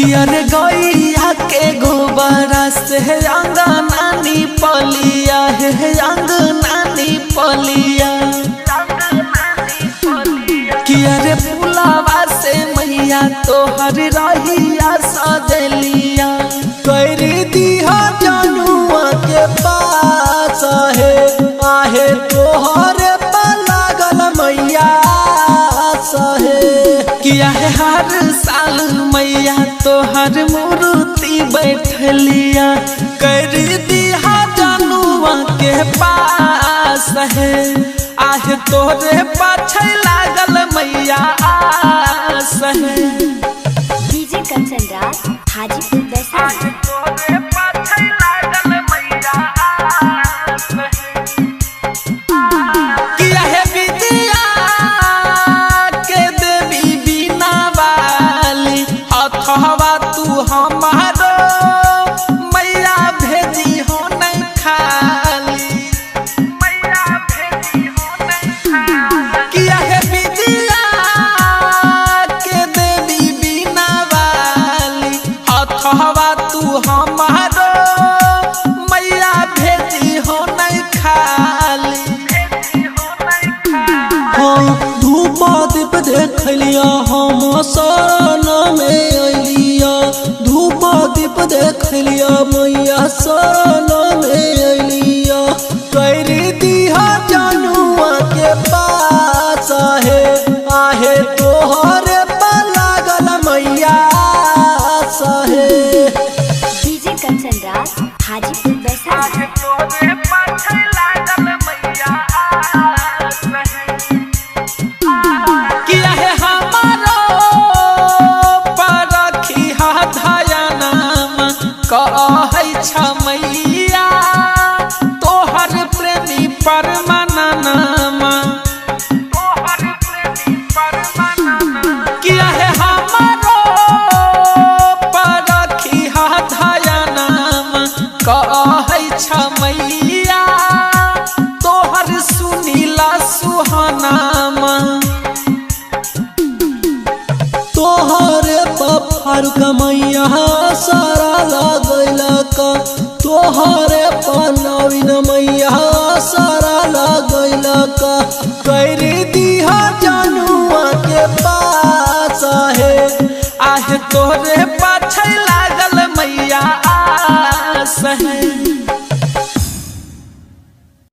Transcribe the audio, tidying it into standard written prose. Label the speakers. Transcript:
Speaker 1: कियर गैया के गोबरा से अंगना निपलिया है अंगना निपलिया कियर फुलावा से मैया तोहर रहिया सजलिया कर दिया जनुआ के पास है आहे तोहर लागल मैया सहे किया है हर साल मैया तोहर मूर्ति बैठलिया कर दिया जनुआ के पास है आहे तोरे पाछे लागल मैया सहे
Speaker 2: डीजे कंचन राज हाजीपुर वैशाली
Speaker 1: तोरे पाछे लागल मैया सहे किया है विद्या के देवी बिना वाली अथवा तू हमारो मैया भेजी हो नहीं खाली मैया भेजी हो नहीं खाली किया है विद्या के देवी बिना वाली अथवा तू हमारो मैया भेजी हो नहीं खाली धूप दीप देख लिया हम शरण में अलिया धूप दीप देख लिया मैया शरण में अलिया कर दिया जनुआ के पास है आहे तोहरे लागल मैया सहे
Speaker 2: डीजे कंचन राज हाजीपुर वैशाली
Speaker 1: तोरे पाछे लागल मैया किया है हमारो परखी धयनाम कहै छ मैया तोहर प्रेमी परमाननाम तोहर प्रेमी परमाननाम किया है हमारो परखी धयनाम कहै छ मैया तोहर सुनीला सुहानाम तोहरे फारूक मैया सारा लगल का तोहरे नवीन मैया सारा लगल का कर दिया जनुआ के पास है आहे तोरे पाछे लागल मैया सहे।